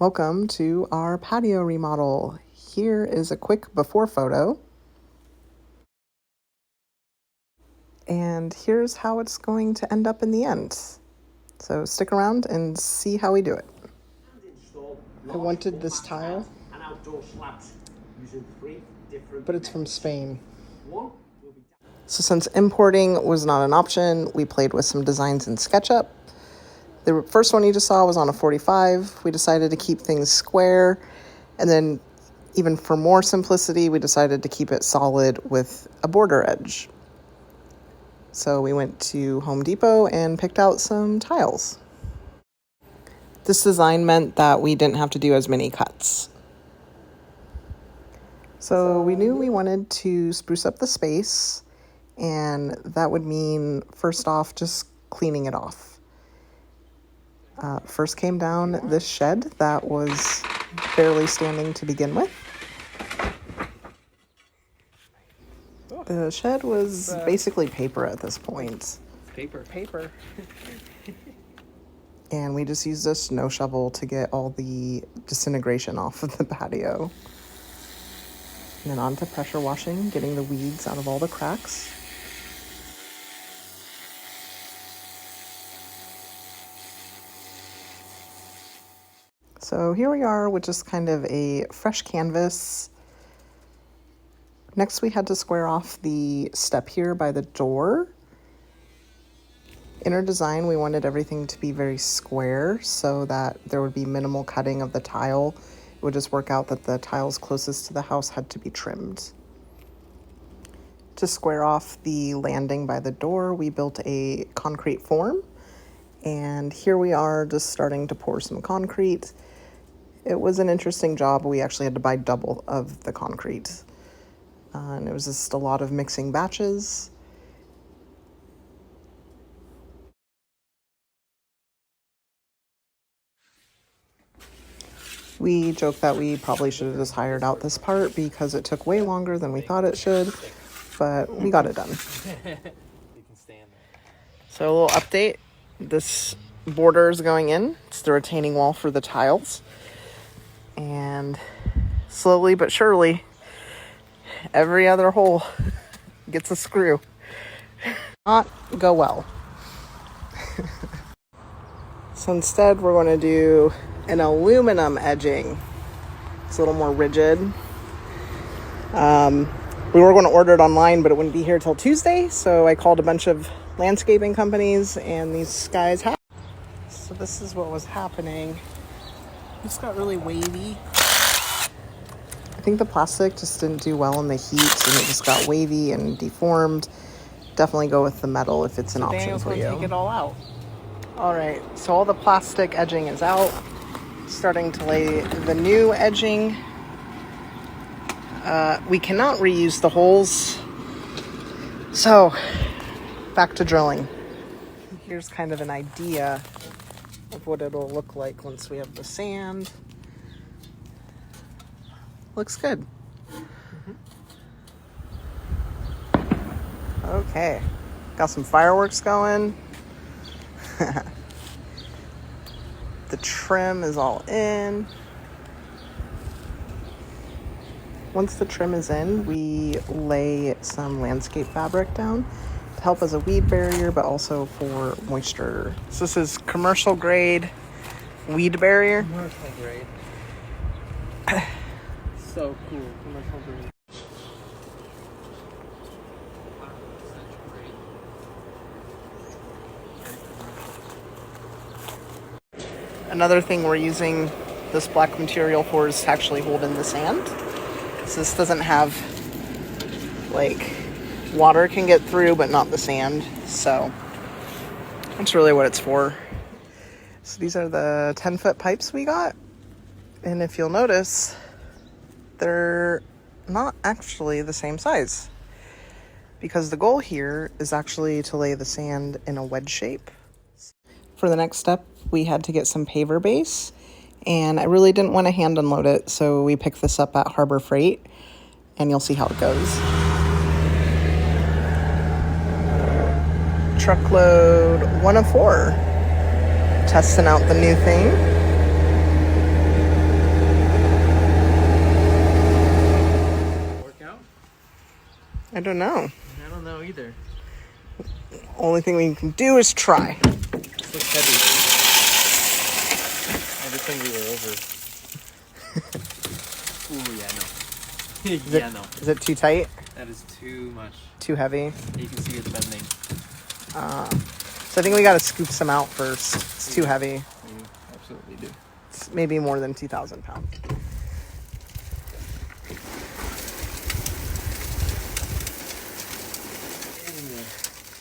Welcome to our patio remodel. Here is a quick before photo. And here's how it's going to end up in the end. So stick around and see how we do it. I wanted this tile, but it's from Spain. So since importing was not an option, we played with some designs in SketchUp. The first one you just saw was on a 45. We decided to keep things square, and then even for more simplicity, we decided to keep it solid with a border edge. So we went to Home Depot and picked out some tiles. This design meant that we didn't have to do as many cuts. So we knew we wanted to spruce up the space, and that would mean, first off, just cleaning it off. First came down this shed that was barely standing to begin with. The shed was basically paper at this point. Paper. And we just used a snow shovel to get all the disintegration off of the patio. And then on to pressure washing, getting the weeds out of all the cracks. So here we are with just kind of a fresh canvas. Next, we had to square off the step here by the door. In our design, we wanted everything to be very square so that there would be minimal cutting of the tile. It would just work out that the tiles closest to the house had to be trimmed. To square off the landing by the door, we built a concrete form. And here we are just starting to pour some concrete. It was an interesting job. We actually had to buy double of the concrete. And it was just a lot of mixing batches. We joke that we probably should have just hired out this part because it took way longer than we thought it should, but we got it done. So a little update. This border is going in. It's the retaining wall for the tiles. And slowly but surely, every other hole gets a screw. Not go well. So instead, we're going to do an aluminum edging. It's a little more rigid. We were going to order it online, but it wouldn't be here till Tuesday. So I called a bunch of landscaping companies, and these guys have. So this is what was happening. It's got really wavy. I think the plastic just didn't do well in the heat, and it just got wavy and deformed. Definitely go with the metal if it's an option for you. Take it all out. All right, so all the plastic edging is out. Starting to lay the new edging. We cannot reuse the holes, so back to drilling. Here's kind of an idea of what it'll look like once we have the sand. Looks good. Okay, got some fireworks going. The trim is all in. Once the trim is in, we lay some landscape fabric down to help as a weed barrier, but also for moisture. So this is commercial grade weed barrier. Commercial grade. So cool, commercial grade. Another thing we're using this black material for is to actually hold in the sand. So this doesn't have, like, water can get through, but not the sand. So that's really what it's for. So these are the 10-foot pipes we got. And if you'll notice, they're not actually the same size, because the goal here is actually to lay the sand in a wedge shape. For the next step, we had to get some paver base, and I really didn't want to hand unload it, so we picked this up at Harbor Freight, and you'll see how it goes. Truckload 1 of 4. Testing out the new thing. don't know. I don't know either. Only thing we can do is try. This looks heavy. I just think we were over. Ooh, yeah, no. No. Is it too tight? That is too much. Too heavy? You can see it's bending. So I think we got to scoop some out first. It's too heavy. You absolutely do. It's maybe more than 2,000 pounds.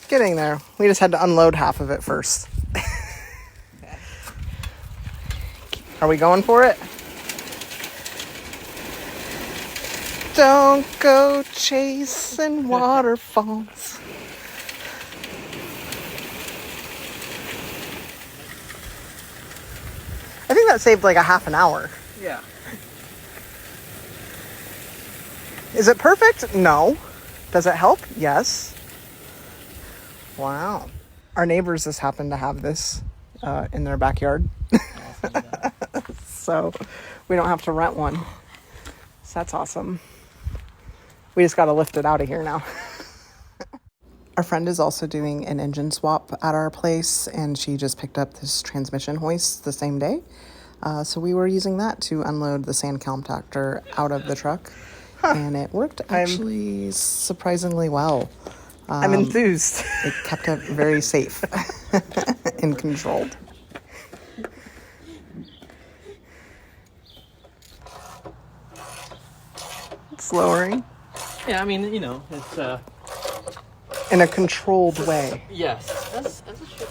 Getting there. We just had to unload half of it first. Are we going for it? Don't go chasing waterfalls. I think that saved like a half an hour. Yeah. Is it perfect? No. Does it help? Yes. Wow. Our neighbors just happen to have this in their backyard. So we don't have to rent one. So that's awesome. We just got to lift it out of here now. Our friend is also doing an engine swap at our place, and she just picked up this transmission hoist the same day. So we were using that to unload the sand compactor out of the truck, and it worked actually surprisingly well. I'm enthused. It kept it very safe and controlled. It's lowering. Yeah, I mean, you know, it's in a controlled way. yes, as it should.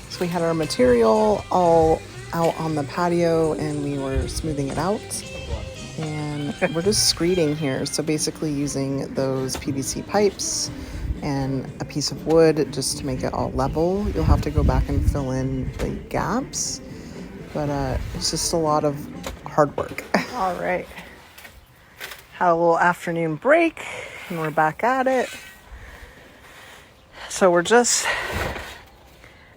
So we had our material all out on the patio, and we were smoothing it out. And we're just screeding here. So basically using those PVC pipes and a piece of wood just to make it all level. You'll have to go back and fill in the gaps, but it's just a lot of hard work. All right. Had a little afternoon break, and we're back at it. So we're just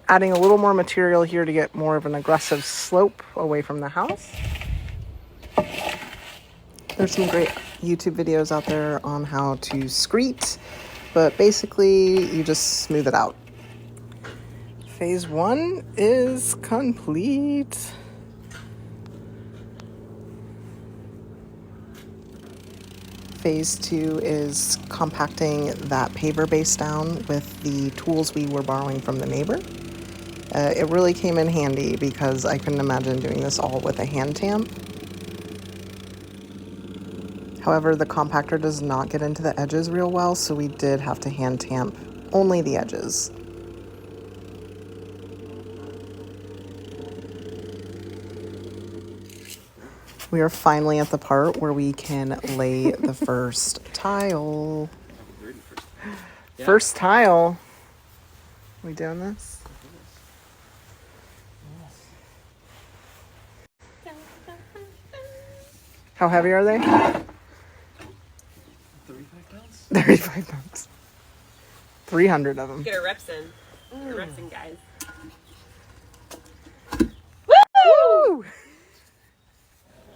adding a little more material here to get more of an aggressive slope away from the house. There's some great YouTube videos out there on how to screed, but basically you just smooth it out. Phase 1 is complete. Phase 2 is compacting that paver base down with the tools we were borrowing from the neighbor. It really came in handy because I couldn't imagine doing this all with a hand tamp. However, the compactor does not get into the edges real well, so we did have to hand tamp only the edges. We are finally at the part where we can lay the first tile. Yeah. First tile. We doing this? How heavy are they? 35 pounds? 35 pounds. 300 of them. Get our reps in. Get our reps in, guys. Woo!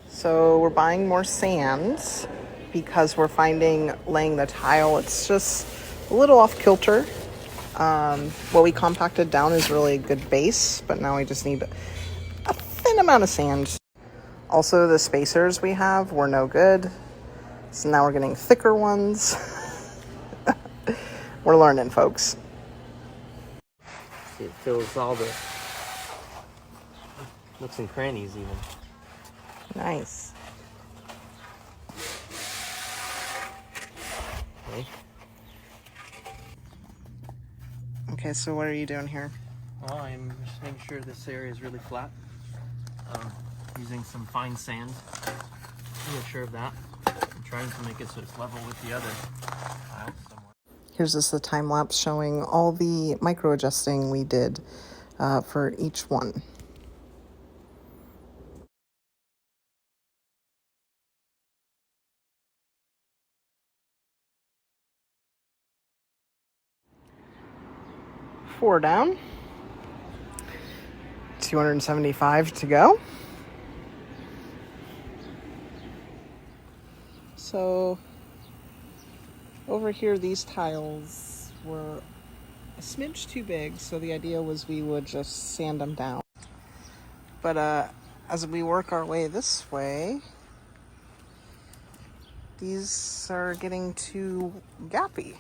So we're buying more sand because we're finding laying the tile, it's just a little off kilter. What we compacted down is really a good base, but now we just need a thin amount of sand. Also, the spacers we have were no good, so now we're getting thicker ones. We're learning, folks. See, it fills all the nooks and crannies even. Nice. Okay. Okay, so what are you doing here? Well, I'm just making sure this area is really flat. Using some fine sand to make sure of that. I'm trying to make it so it's level with the other tiles somewhere. Here's just the time lapse showing all the micro adjusting we did for each one. Four down. 275 to go. So over here, these tiles were a smidge too big, so the idea was we would just sand them down. But as we work our way this way, these are getting too gappy.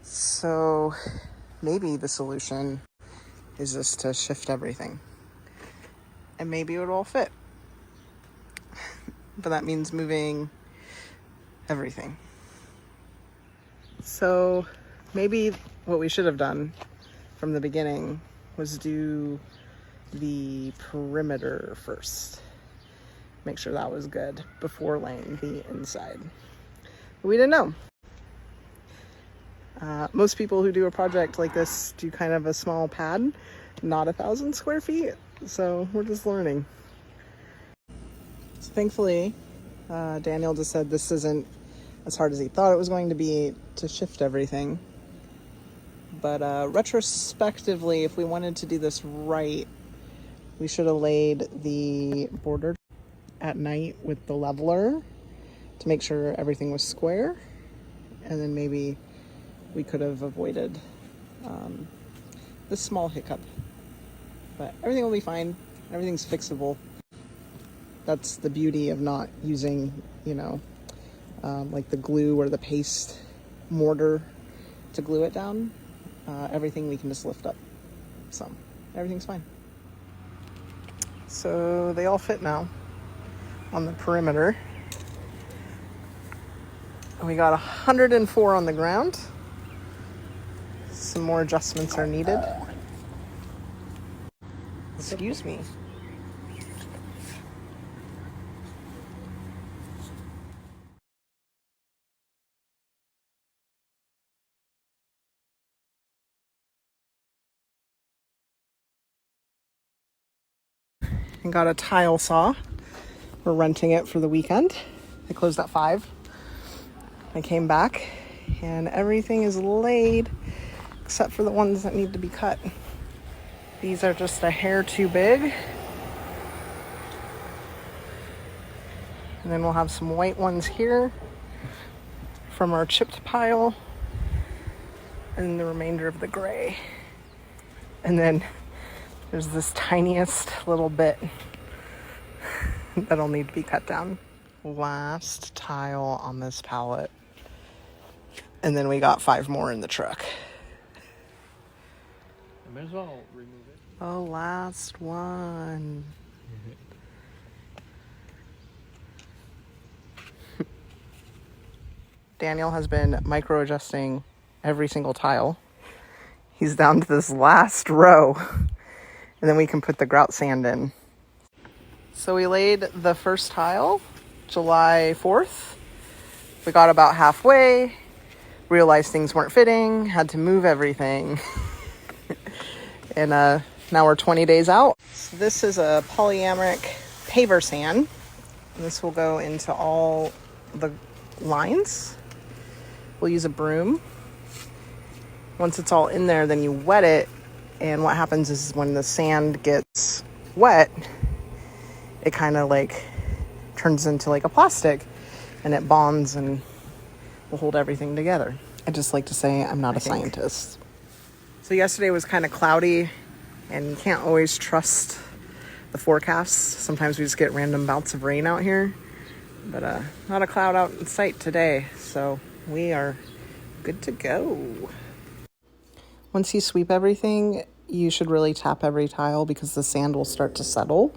So maybe the solution is just to shift everything. And maybe it would all fit. But that means moving everything. So maybe what we should have done from the beginning was do the perimeter first. Make sure that was good before laying the inside. But we didn't know. Most people who do a project like this do kind of a small pad, not 1,000 square feet. So we're just learning. So thankfully, Daniel just said this isn't as hard as he thought it was going to be to shift everything. But retrospectively, if we wanted to do this right, we should have laid the border at night with the leveler to make sure everything was square. And then maybe we could have avoided this small hiccup. But everything will be fine. Everything's fixable. That's the beauty of not using, like the glue or the paste mortar to glue it down. Everything we can just lift up. So everything's fine. So they all fit now on the perimeter. And we got 104 on the ground. Some more adjustments are needed. Excuse me. And got a tile saw. We're renting it for the weekend. They closed at 5. I came back and everything is laid except for the ones that need to be cut. These are just a hair too big. And then we'll have some white ones here from our chipped pile. And the remainder of the gray. And then there's this tiniest little bit that'll need to be cut down. Last tile on this pallet. And then we got 5 more in the truck. I might as well remove it. Oh, last one. Daniel has been micro adjusting every single tile. He's down to this last row. And then we can put the grout sand in. So we laid the first tile July 4th. We got about halfway, realized things weren't fitting, had to move everything. And now we're 20 days out. So this is a polyameric paver sand. This will go into all the lines. We'll use a broom. Once it's all in there, then you wet it. And what happens is when the sand gets wet, it kind of like turns into like a plastic and it bonds and will hold everything together. I just like to say I'm not a scientist. So yesterday was kind of cloudy and you can't always trust the forecasts. Sometimes we just get random bouts of rain out here, but not a cloud out in sight today. So we are good to go. Once you sweep everything, you should really tap every tile because the sand will start to settle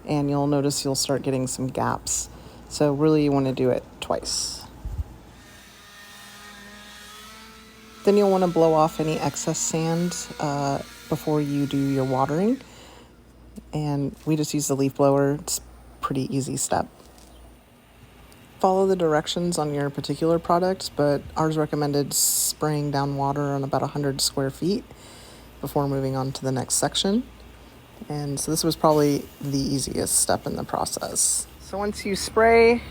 and you'll notice you'll start getting some gaps. So really you want to do it twice. Then you'll want to blow off any excess sand before you do your watering. And we just use the leaf blower. It's a pretty easy step. Follow the directions on your particular product, but ours recommended spraying down water on about 100 square feet before moving on to the next section. And so this was probably the easiest step in the process. So once you spray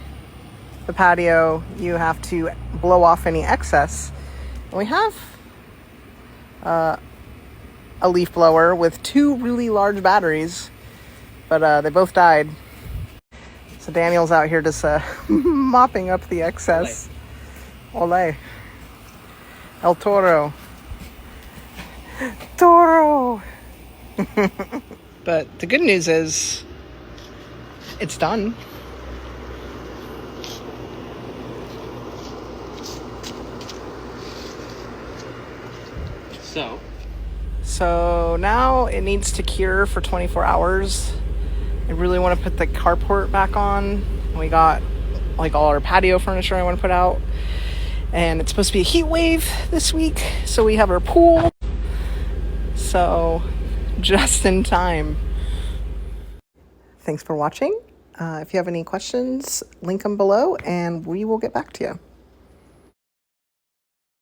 the patio, you have to blow off any excess. And we have a leaf blower with 2 really large batteries, but they both died. So So Daniel's out here just mopping up the excess. Ole. El Toro. Toro! But the good news is, it's done. So now it needs to cure for 24 hours. I really want to put the carport back on. We got like all our patio furniture I want to put out. And it's supposed to be a heat wave this week, so we have our pool. So just in time. Thanks for watching. If you have any questions, link them below and we will get back to you.